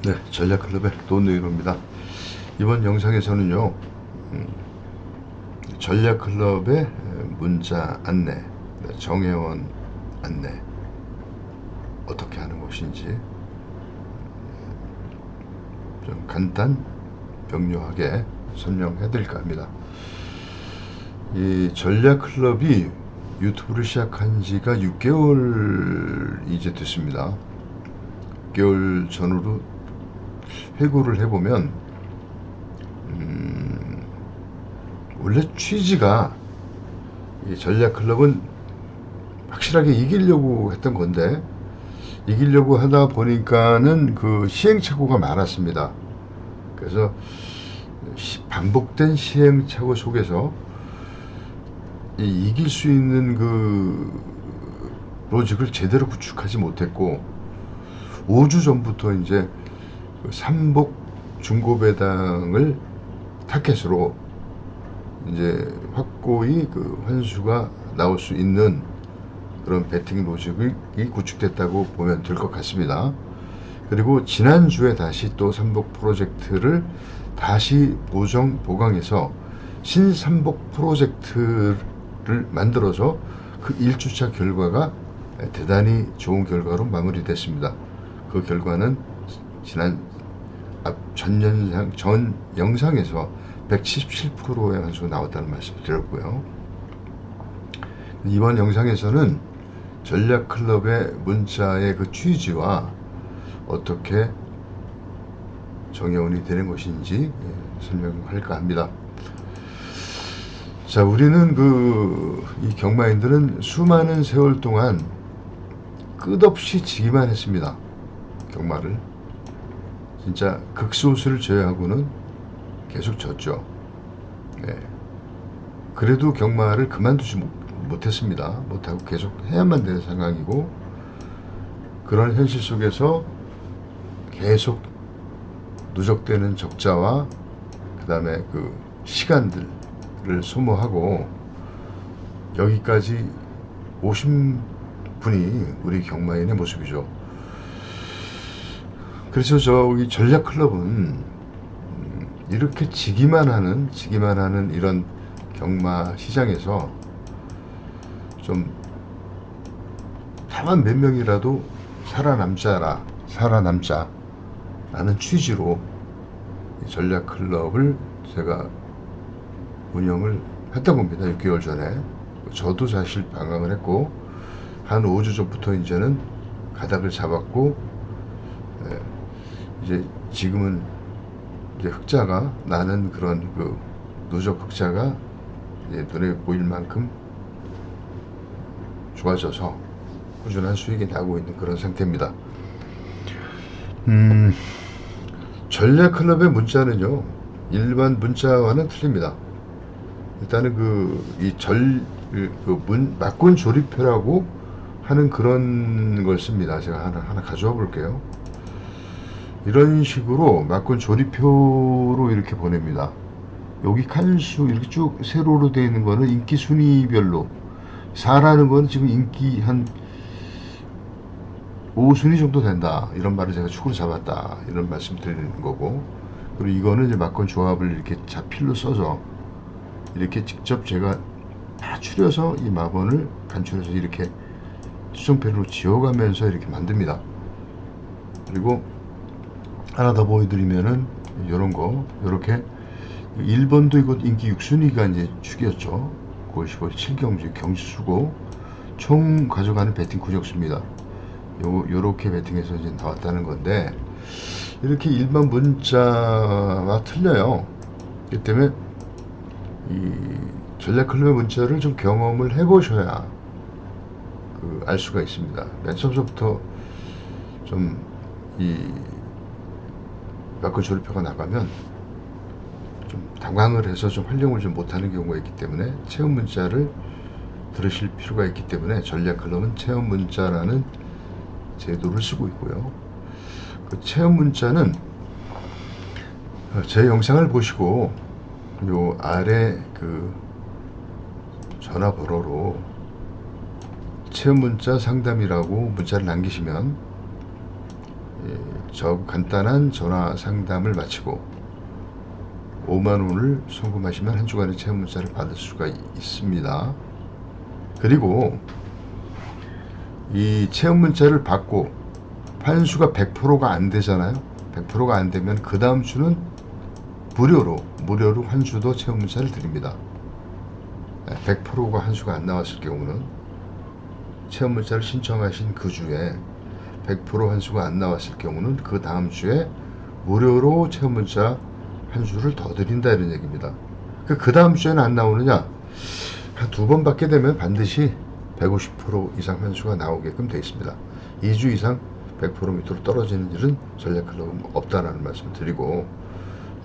네, 전략클럽의 돈네이로입니다. 이번 영상에서는요, 전략클럽의 문자 안내, 정회원 안내 어떻게 하는 것인지 좀 간단 명료하게 설명해 드릴까 합니다. 이 전략클럽이 유튜브를 시작한 지가 6개월 이제 됐습니다. 6개월 전으로 회고를 해보면 원래 취지가 이 전략클럽은 확실하게 이기려고 했던 건데, 이기려고 하다 보니까는 그 시행착오가 많았습니다. 그래서 반복된 시행착오 속에서 이길 수 있는 그 로직을 제대로 구축하지 못했고, 5주 전부터 이제 삼복 중고배당을 타켓으로 이제 확고히 그 환수가 나올 수 있는 그런 배팅 로직이 구축됐다고 보면 될 것 같습니다. 그리고 지난주에 다시 또 삼복 프로젝트를 다시 보강해서 신삼복 프로젝트를 만들어서 그 1주차 결과가 대단히 좋은 결과로 마무리됐습니다. 그 결과는 지난 전 영상에서 177%의 환수가 나왔다는 말씀을 드렸고요. 이번 영상에서는 전략클럽의 문자의 그 취지와 어떻게 정회원이 되는 것인지 설명할까 합니다. 자, 우리는 이 경마인들은 수많은 세월 동안 끝없이 지기만 했습니다. 경마를 진짜 극소수를 제외하고는 계속 졌죠. 네. 그래도 경마를 그만두지 못했습니다. 못하고 계속 해야만 되는 상황이고, 그런 현실 속에서 계속 누적되는 적자와 그 다음에 그 시간들을 소모하고 여기까지 오신 분이 우리 경마인의 모습이죠. 그래서 저기 전략클럽은 이렇게 지기만 하는 이런 경마 시장에서 좀 다만 몇 명이라도 살아남자라는 취지로 전략클럽을 제가 운영을 했던 겁니다. 6개월 전에. 저도 사실 방황을 했고, 한 5주 전부터 이제는 가닥을 잡았고, 이제 지금은 이제 흑자가 나는 그런 그 누적 흑자가 이제 눈에 보일 만큼 좋아져서 꾸준한 수익이 나고 있는 그런 상태입니다. 전략클럽의 문자는요, 일반 문자와는 틀립니다. 일단은 막군 조립표라고 하는 그런 걸 씁니다. 제가 하나 가져와 볼게요. 이런 식으로 막군 조립표로 이렇게 보냅니다. 여기 칸수 이렇게 쭉 세로로 되어 있는 거는 인기 순위별로, 4라는 건 지금 인기 한 5순위 정도 된다, 이런 말을 제가 축으로 잡았다, 이런 말씀 드리는 거고, 그리고 이거는 이제 막건 조합을 이렇게 자필로 써서 이렇게 직접 제가 다 추려서 이 마번을 간추려서 이렇게 수정펜으로 지워가면서 이렇게 만듭니다. 그리고 하나 더 보여드리면은 요런거, 요렇게 1번도 이거 인기 6순위가 이제 축이었죠. 9월 15일 7경주 경주수고 총 가져가는 배팅 구적수입니다. 요렇게 배팅해서 이제 나왔다는 건데, 이렇게 일반 문자와 틀려요. 그렇기 때문에 이 전략클럽의 문자를 좀 경험을 해보셔야 알 수가 있습니다. 맨 처음부터 좀 막군 조립표가 나가면 좀 당황을 해서 좀 활용을 좀 못하는 경우가 있기 때문에 체험 문자를 들으실 필요가 있기 때문에 전략클럽은 체험 문자라는 제도를 쓰고 있고요. 그 체험 문자는 제 영상을 보시고 요 아래 그 전화번호로 체험 문자 상담이라고 문자를 남기시면 저 간단한 전화 상담을 마치고 5만원을 송금하시면 한 주간의 체험 문자를 받을 수가 있습니다. 그리고 이 체험 문자를 받고 환수가 100%가 안 되잖아요. 100%가 안 되면 그 다음 주는 무료로 환수도 체험 문자를 드립니다. 100%가 환수가 안 나왔을 경우는 체험 문자를 신청하신 그 주에 100% 환수가 안 나왔을 경우는 그 다음 주에 무료로 체험 문자 한 주를 더 드린다 이런 얘기입니다. 그 다음 주에는 안 나오느냐? 한 두 번 받게 되면 반드시 150% 이상 환수가 나오게끔 되어 있습니다. 2주 이상 100% 밑으로 떨어지는 일은 전략클럽은 없다라는 말씀을 드리고,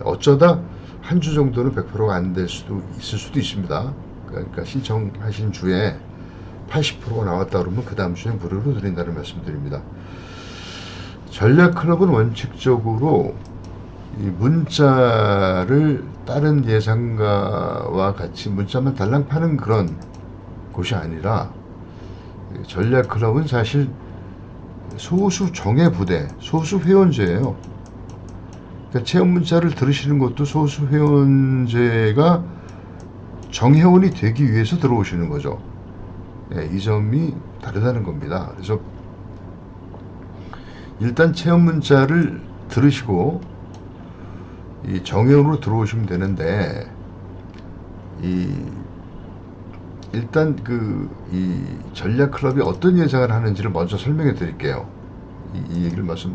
어쩌다 한 주 정도는 100%가 안 될 수도 있을 수도 있습니다. 그러니까 신청하신 주에 80%가 나왔다 그러면 그 다음 주에 무료로 드린다는 말씀 드립니다. 전략클럽은 원칙적으로 이 문자를 다른 예상가와 같이 문자만 달랑 파는 그런 곳이 아니라, 전략클럽은 사실 소수 정예 부대, 소수 회원제예요. 그러니까 체험 문자를 들으시는 것도 소수 회원제가 정회원이 되기 위해서 들어오시는 거죠. 이 점이 다르다는 겁니다. 그래서 일단 체험 문자를 들으시고 이 정회원으로 들어오시면 되는데, 일단 이 전략클럽이 어떤 예상을 하는지를 먼저 설명해 드릴게요. 이 얘기를 먼저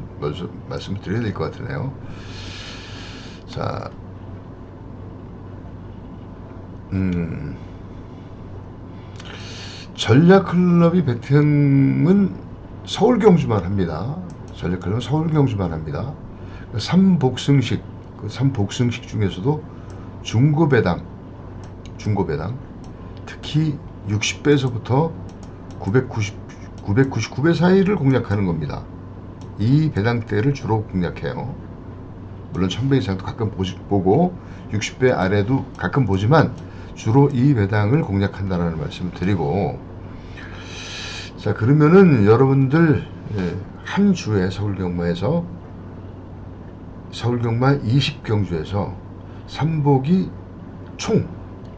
말씀을 드려야 될 것 같으네요. 자, 전략클럽이 베팅은 서울 경주만 합니다. 전략클럽은 서울 경주만 합니다. 삼복승식, 그 삼복승식 중에서도 중고배당, 특히 60배에서부터 999배 사이를 공략하는 겁니다. 이 배당대를 주로 공략해요. 물론 1000배 이상도 가끔 보고 60배 아래도 가끔 보지만 주로 이 배당을 공략한다는 말씀을 드리고, 자, 그러면은 여러분들 한 주에 서울경마에서 서울경마 20경주에서 삼복이 총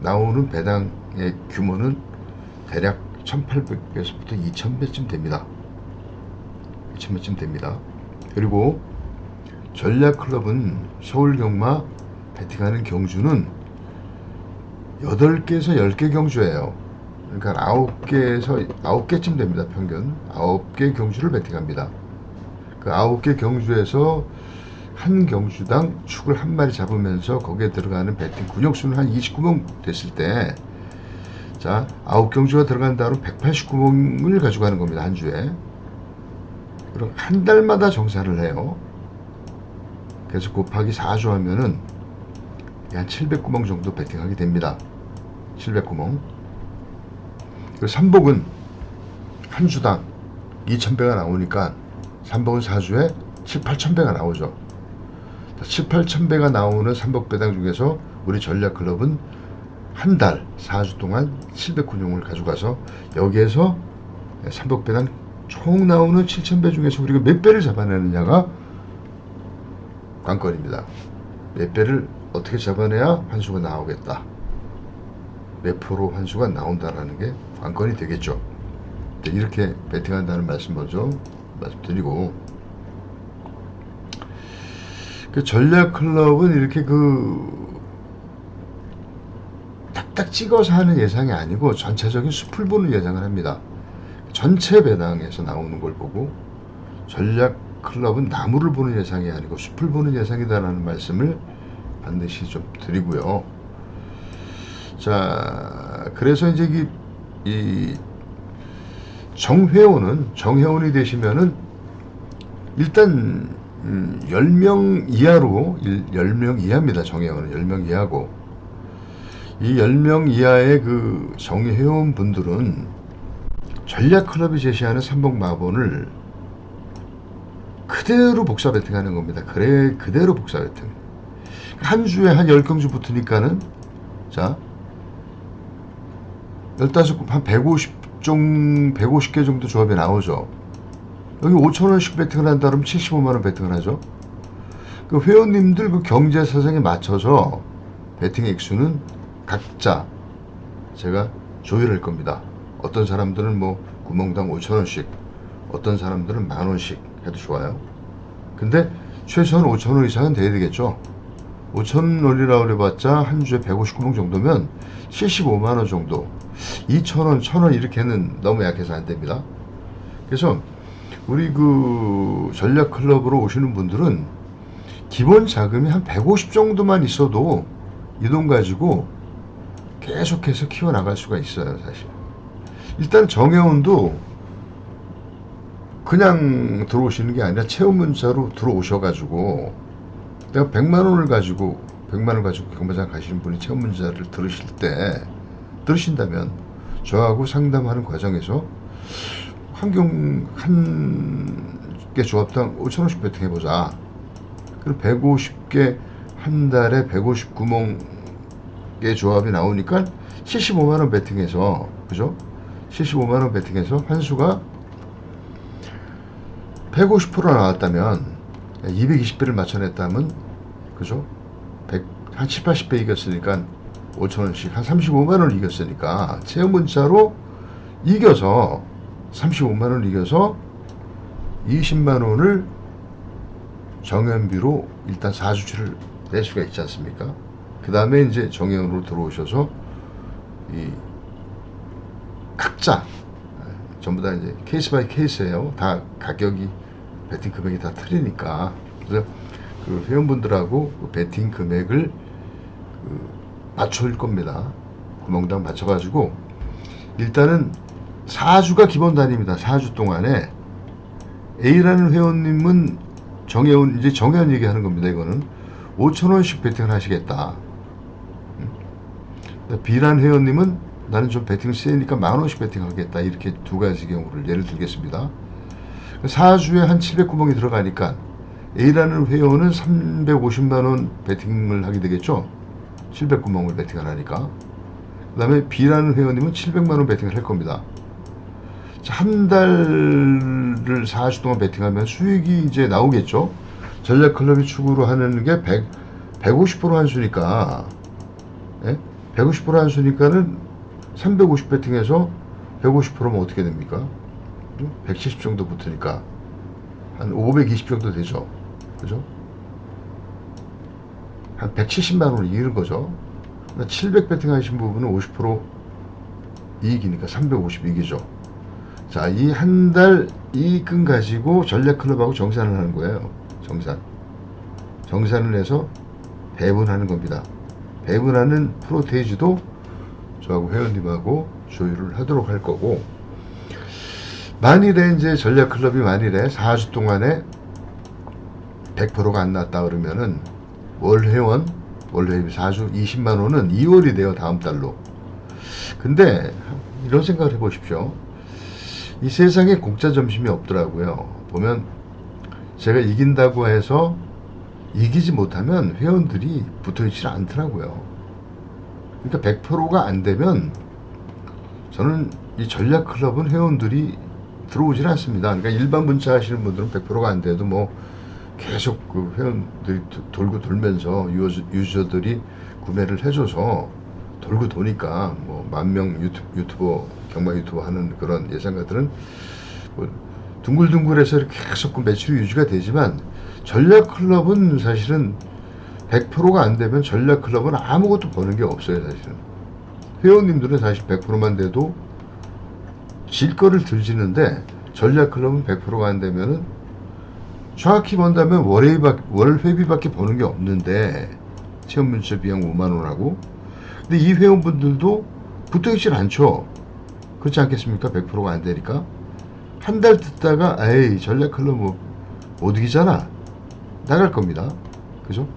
나오는 배당의 규모는 대략 1800배에서부터 2000배쯤 됩니다. 2000배쯤 됩니다. 그리고 전략클럽은 서울경마 베팅하는 경주는 8개에서 10개 경주예요. 그러니까 9개쯤 됩니다. 평균 9개 경주를 베팅합니다. 그 9개 경주에서 한 경주당 축을 한 마리 잡으면서 거기에 들어가는 베팅 군역수는 한 29명 됐을 때, 자, 9경주가 들어간다 그러면 189명을 가져가는 겁니다. 한 주에. 그럼 한 달마다 정산을 해요. 그래서 곱하기 4주 하면은 한 700구멍 정도 베팅하게 됩니다. 700구멍. 그리고 삼복은 한 주당 2000배가 나오니까 삼복은 4주에 7, 8000배가 나오죠. 7, 8000배가 나오는 삼복배당 중에서 우리 전략클럽은 한 달 4주 동안 700군용을 가져가서 여기에서 삼복배당 총 나오는 7000배 중에서 우리가 몇 배를 잡아내느냐가 관건입니다. 몇 배를 어떻게 잡아내야 환수가 나오겠다, 몇 프로 환수가 나온다라는 게 관건이 되겠죠. 이렇게 베팅한다는 말씀 먼저 말씀드리고, 그 전략클럽은 이렇게 딱딱 찍어서 하는 예상이 아니고 전체적인 숲을 보는 예상을 합니다. 전체 배당에서 나오는 걸 보고, 전략클럽은 나무를 보는 예상이 아니고 숲을 보는 예상이다라는 말씀을 반드시 좀 드리고요. 자, 그래서 이제 이 정회원이 되시면은 일단 10명 이하로, 10명 이하입니다. 정회원은 10명 이하고, 이 10명 이하의 그 정회원 분들은 전략클럽이 제시하는 삼복마본을 그대로 복사 베팅하는 겁니다. 그대로 복사 베팅. 한 주에 한 10경주 붙으니까는, 자, 15, 한 150개 정도 조합이 나오죠. 여기 5,000원씩 베팅을 한다 그러면 75만원 베팅을 하죠. 그 회원님들 그 경제 사정에 맞춰서 베팅 액수는 각자 제가 조율할 겁니다. 어떤 사람들은 뭐 구멍당 5,000원씩, 어떤 사람들은 10,000원씩 해도 좋아요. 근데 최소한 5,000원 이상은 돼야 되겠죠. 5,000원이라고 그래봤자 한 주에 159명 정도면 75만원 정도. 2,000원, 1,000원 이렇게는 너무 약해서 안 됩니다. 그래서 우리 그 전략 클럽으로 오시는 분들은 기본 자금이 한 150 정도만 있어도 이 돈 가지고 계속해서 키워나갈 수가 있어요, 사실. 일단 정혜원도 그냥 들어오시는 게 아니라 체험 문자로 들어오셔가지고 내가 100만원을 가지고 100만원 가지고 경마장 가시는 분이 체험 문자를 들으신다면 저하고 상담하는 과정에서 한 개 조합당 5,000원씩 베팅해보자. 그리고 150개 한 달에 159개 조합이 나오니까 75만원 베팅해서, 그죠? 75만원 베팅해서 환수가 150% 나왔다면 220배를 맞춰냈다면, 그죠? 한 7, 80배 이겼으니까 5,000원씩 한 35만원을 이겼으니까 체험 문자로 이겨서 35만원을 이겨서 20만원을 정연비로 일단 4주치를 낼 수가 있지 않습니까? 그 다음에 이제 정연으로 들어오셔서 이 각자 전부 다 이제 케이스 바이 케이스예요. 다 가격이 베팅 금액이 다 틀리니까. 그래서 그 회원분들하고 그 베팅 금액을 맞춰줄 겁니다. 구멍당 맞춰가지고 일단은 4주가 기본 단위입니다. 4주 동안에 A라는 회원님은 정혜원, 이제 정혜원 얘기하는 겁니다. 이거는 5,000원씩 베팅을 하시겠다. B라는 회원님은 나는 좀 베팅 세니까 10,000원씩 베팅하겠다. 이렇게 두 가지 경우를 예를 들겠습니다. 4주에 한 700구멍이 들어가니까 A라는 회원은 350만원 베팅을 하게 되겠죠. 700구멍을 베팅을 하니까. 그 다음에 B라는 회원님은 700만원 베팅을 할 겁니다. 한 달을 4주 동안 베팅하면 수익이 이제 나오겠죠. 전략클럽이 추구로 하는 게 150% 한수니까, 예? 150% 한수니까는 350 베팅해서 150%면 어떻게 됩니까? 170 정도 붙으니까 한 520 정도 되죠. 그죠? 한 170만 원을 이기는 거죠. 700 베팅 하신 부분은 50% 이익이니까 350 이기죠. 자, 이 한 달 이익금 가지고 전략클럽하고 정산을 하는 거예요. 정산을 해서 배분하는 겁니다. 배분하는 프로테이지도 저하고 회원님하고 조율을 하도록 할 거고, 만일에 이제 전략클럽이 만일에 4주 동안에 100%가 안 났다 그러면은 월회비 4주 20만 원은 2월이 돼요. 다음 달로. 근데 이런 생각을 해보십시오. 이 세상에 공짜 점심이 없더라고요. 보면 제가 이긴다고 해서 이기지 못하면 회원들이 붙어있지 않더라고요. 그러니까 100%가 안 되면 저는 이 전략클럽은 회원들이 들어오질 않습니다. 그러니까 일반 문자 하시는 분들은 100%가 안 돼도 뭐 계속 그 회원들이 돌고 돌면서 유저들이 구매를 해줘서 돌고 도니까 뭐 10,000명 유튜버 경마 유튜버 하는 그런 예상가들은 뭐 둥글둥글해서 이렇게 계속 그 매출이 유지가 되지만, 전략클럽은 사실은 100%가 안 되면 전략클럽은 아무것도 버는 게 없어요. 사실은 회원님들은 사실 100%만 돼도 질 거를 들지는데, 전략클럽은 100%가 안 되면은 정확히 본다면 월회비밖에 버는 게 없는데, 체험 문자 비용 5만 원하고. 근데 이 회원분들도 붙어있질 않죠. 그렇지 않겠습니까? 100%가 안 되니까. 한 달 듣다가 에이 전략클럽 뭐 못 이기잖아, 나갈 겁니다. 그죠?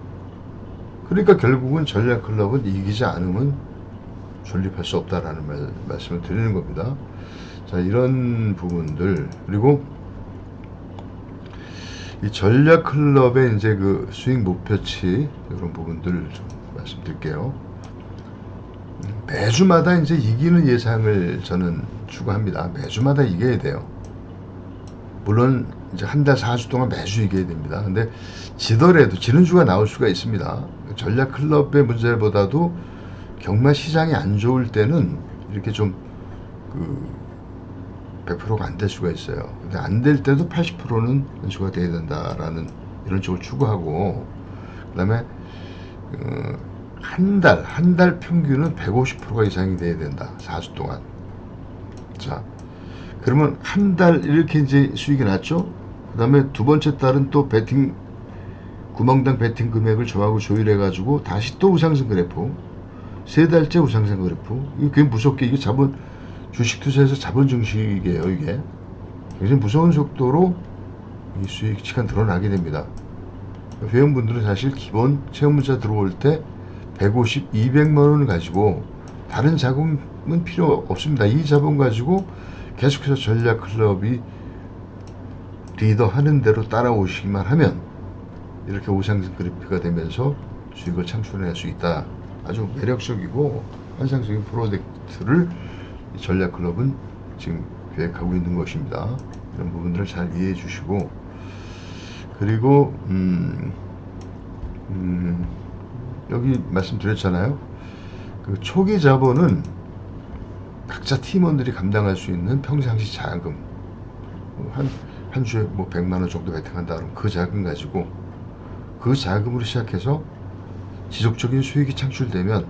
그러니까 결국은 전략클럽은 이기지 않으면 존립할 수 없다라는 말씀을 드리는 겁니다. 자, 이런 부분들, 그리고 이 전략클럽의 이제 그 수익 목표치, 이런 부분들 좀 말씀드릴게요. 매주마다 이제 이기는 예상을 저는 추구합니다. 매주마다 이겨야 돼요. 물론 이제 한 달 4주 동안 매주 이겨야 됩니다. 근데 지더라도 지는 주가 나올 수가 있습니다. 전략 클럽의 문제보다도 경마 시장이 안 좋을 때는 이렇게 좀 100%가 안 될 수가 있어요. 근데 안 될 때도 80%는 연수가 돼야 된다라는 이런 쪽을 추구하고, 그다음에 한 달 평균은 150%가 이상이 돼야 된다. 4주 동안. 자, 그러면 한 달 이렇게 이제 수익이 났죠. 그다음에 두 번째 달은 또 베팅 구멍당 베팅 금액을 저하고 조율해 가지고 다시 또 우상승 그래프, 세 달째 우상승 그래프. 이게 굉장히 무섭게, 이게 주식 투자에서 자본 증식이에요. 이게 굉장히 무서운 속도로 이 수익치가 드러나게 됩니다. 회원분들은 사실 기본 체험 문자 들어올 때 150, 200만 원을 가지고 다른 자금은 필요 없습니다. 이 자본 가지고 계속해서 전략 클럽이 리더 하는 대로 따라오시기만 하면 이렇게 우상승 그래프가 되면서 수익을 창출해낼 수 있다. 아주 매력적이고 환상적인 프로젝트를 전략 클럽은 지금 계획하고 있는 것입니다. 이런 부분들을 잘 이해해 주시고, 그리고 여기 말씀드렸잖아요. 그 초기 자본은 각자 팀원들이 감당할 수 있는 평상시 자금, 한 주에 뭐 100만 원 정도 베팅한다 그러면 그 자금 가지고, 그 자금으로 시작해서 지속적인 수익이 창출되면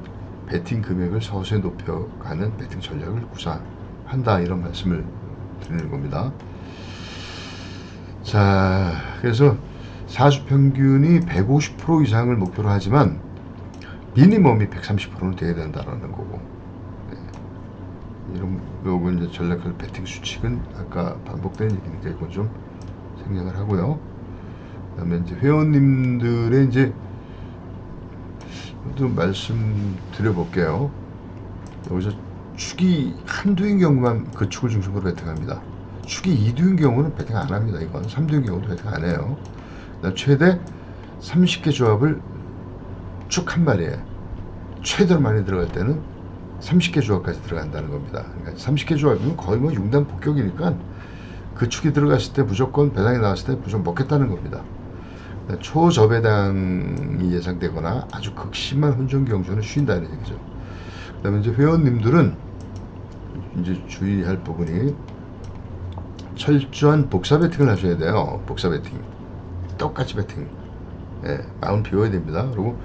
베팅 금액을 서서히 높여가는 베팅 전략을 구사한다, 이런 말씀을 드리는 겁니다. 자, 그래서 4주 평균이 150% 이상을 목표로 하지만 미니멈이 130%는 돼야 된다라는 거고, 이런 요거 이제 전략할 베팅 수칙은 아까 반복된 얘기니까 이건 좀 생략을 하고요. 그다음에 이제 회원님들의 이제 또 말씀드려 볼게요. 여기서 축이 한두인 경우만 그 축을 중심으로 베팅합니다. 축이 2두인 경우는 베팅 안 합니다. 이건 3두인 경우도 베팅 안 해요. 최대 30개 조합을 축 한 마리에 최대로 많이 들어갈 때는 30개 조합까지 들어간다는 겁니다. 그러니까 30개 조합이면 거의 뭐 융단 폭격이니까 그 축이 들어갔을 때 무조건 배당이 나왔을 때 무조건 먹겠다는 겁니다. 초저배당이 예상되거나 아주 극심한 혼전 경주는 쉬인다는 얘기죠. 그 다음에 이제 회원님들은 이제 주의할 부분이 철저한 복사 베팅을 하셔야 돼요. 복사 베팅. 똑같이 베팅. 예, 마음 비워야 됩니다. 그리고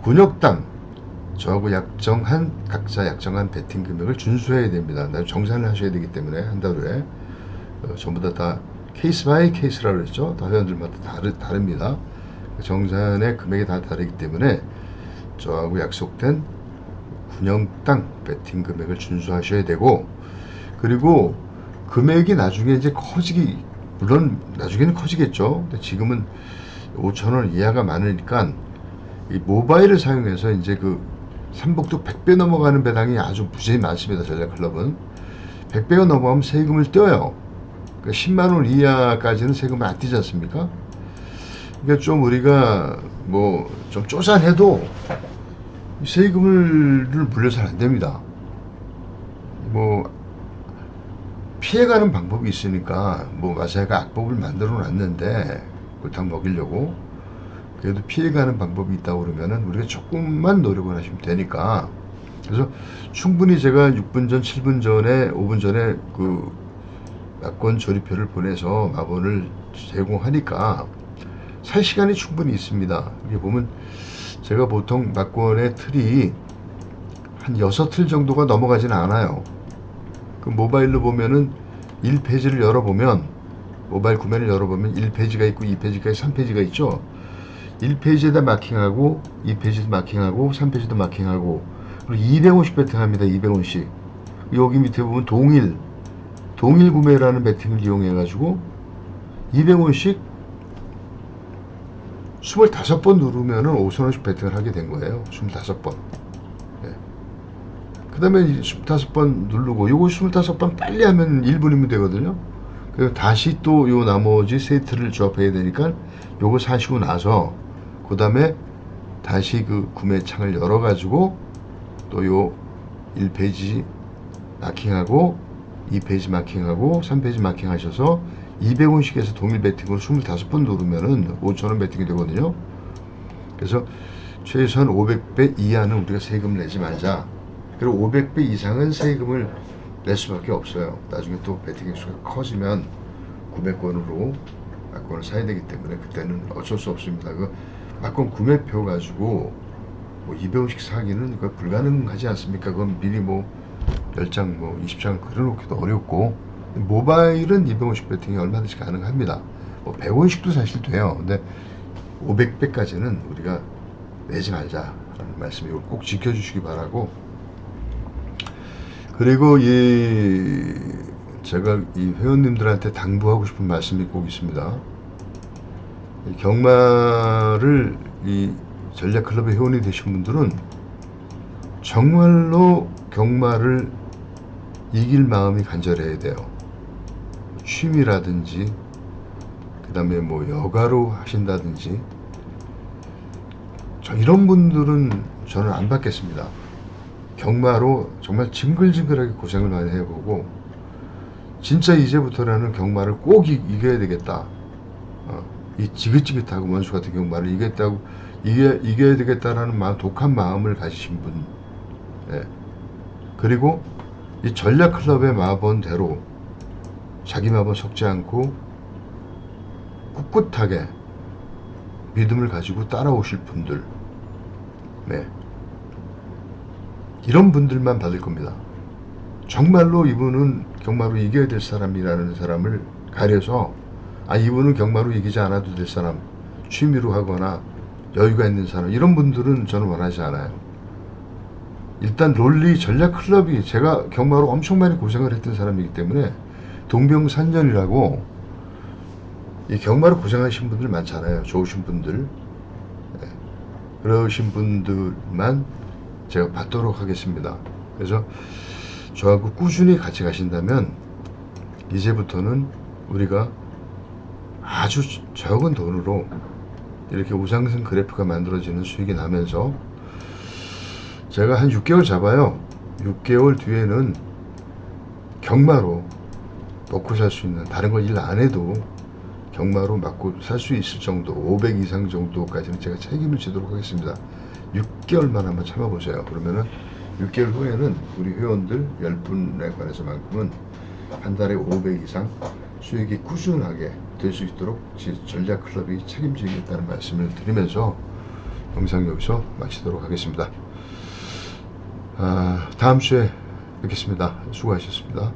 군역당 저하고 각자 약정한 베팅 금액을 준수해야 됩니다. 정산을 하셔야 되기 때문에 한 달 후에 전부 다 케이스 바이 케이스라고 그랬죠. 다 회원들마다 다릅니다. 정산의 금액이 다 다르기 때문에 저하고 약속된 군역당 베팅 금액을 준수하셔야 되고, 그리고 금액이 나중에 이제 물론 나중에는 커지겠죠. 근데 지금은 5,000원 이하가 많으니까 이 모바일을 사용해서 이제 그 삼복도 100배 넘어가는 배당이 아주 무지히 많습니다. 전략클럽은 100배가 넘어가면 세금을 떼어요. 그러니까 10만원 이하까지는 세금을 안 떼지 않습니까? 그러니까 좀 우리가 뭐 좀 쪼잔해도 세금을 물려서는 안 됩니다. 뭐 피해가는 방법이 있으니까 뭐 마사회가 악법을 만들어 놨는데 골탕 먹이려고, 그래도 피해가는 방법이 있다고 그러면은 우리가 조금만 노력을 하시면 되니까. 그래서 충분히 제가 6분 전, 7분 전에, 5분 전에 그 막권 조립표를 보내서 마번을 제공하니까 살 시간이 충분히 있습니다. 이게 보면 제가 보통 막권의 틀이 한 6틀 정도가 넘어가지는 않아요. 그 모바일로 보면은 1페이지를 열어보면, 모바일 구매를 열어보면 1페이지가 있고 2페이지가 있고 3페이지가 있죠. 1페이지에다 마킹하고 2페이지도 마킹하고 3페이지도 마킹하고, 그리고 200원씩 베팅합니다. 200원씩. 여기 밑에 보면 동일 구매라는 베팅을 이용해 가지고 200원씩 25번 누르면은 5,000원씩 베팅을 하게 된 거예요. 25번. 예. 그 다음에 25번 누르고, 요거 25번 빨리 하면 1분이면 되거든요. 그리고 다시 또 요 나머지 세트를 조합해야 되니까 요거 사시고 나서 그 다음에 다시 그 구매창을 열어 가지고 또 요 1페이지 마킹하고 2페이지 마킹하고 3페이지 마킹 하셔서 200원씩에서 동일 베팅으로 25번 누르면은 5,000원 베팅이 되거든요. 그래서 최소한 500배 이하는 우리가 세금 내지 말자. 그리고 500배 이상은 세금을 낼 수밖에 없어요. 나중에 또 베팅의 수가 커지면 900권으로 막권을 사야 되기 때문에 그때는 어쩔 수 없습니다. 그 막권 구매표 가지고 뭐 200원씩 사기는 그 불가능하지 않습니까? 그건 미리 뭐 10장 뭐 20장 그려놓기도 어렵고, 모바일은 200원씩 베팅이 얼마든지 가능합니다. 뭐 100원씩도 사실 돼요. 근데 500배까지는 우리가 내지 말자라는 말씀, 이걸 꼭 지켜주시기 바라고. 그리고 제가 이 회원님들한테 당부하고 싶은 말씀이 꼭 있습니다. 이 경마를 이 전략클럽의 회원이 되신 분들은 정말로 경마를 이길 마음이 간절해야 돼요. 취미라든지 그 다음에 뭐 여가로 하신다든지, 이런 분들은 저는 안 받겠습니다. 경마로 정말 징글징글하게 고생을 많이 해보고 진짜 이제부터라는 경마를 꼭 이겨야 되겠다, 이 지긋지긋하고 원수 같은 경마를 이겨야 되겠다라는 독한 마음을 가지신 분, 예. 그리고 이 전략클럽의 마번대로 자기 마번 섞지 않고 꿋꿋하게 믿음을 가지고 따라오실 분들, 네, 이런 분들만 받을 겁니다. 정말로 이분은 경마로 이겨야 될 사람이라는 사람을 가려서, 이분은 경마로 이기지 않아도 될 사람, 취미로 하거나 여유가 있는 사람, 이런 분들은 저는 원하지 않아요. 일단 롤리 전략클럽이, 제가 경마로 엄청 많이 고생을 했던 사람이기 때문에 동병산련이라고, 이 경마로 고생하신 분들 많잖아요. 좋으신 분들, 네, 그러신 분들만 제가 받도록 하겠습니다. 그래서 저하고 꾸준히 같이 가신다면 이제부터는 우리가 아주 적은 돈으로 이렇게 우상승 그래프가 만들어지는 수익이 나면서, 제가 한 6개월 잡아요. 6개월 뒤에는 경마로 먹고 살 수 있는, 다른 거 일 안 해도 경마로 맞고 살 수 있을 정도, 500 이상 정도까지는 제가 책임을 지도록 하겠습니다. 6개월만 한번 참아보세요. 그러면은 6개월 후에는 우리 회원들 10분에 관해서만큼은 한 달에 500 이상 수익이 꾸준하게 될 수 있도록 전략클럽이 책임지겠다는 말씀을 드리면서 영상 여기서 마치도록 하겠습니다. 다음 주에 뵙겠습니다. 수고하셨습니다.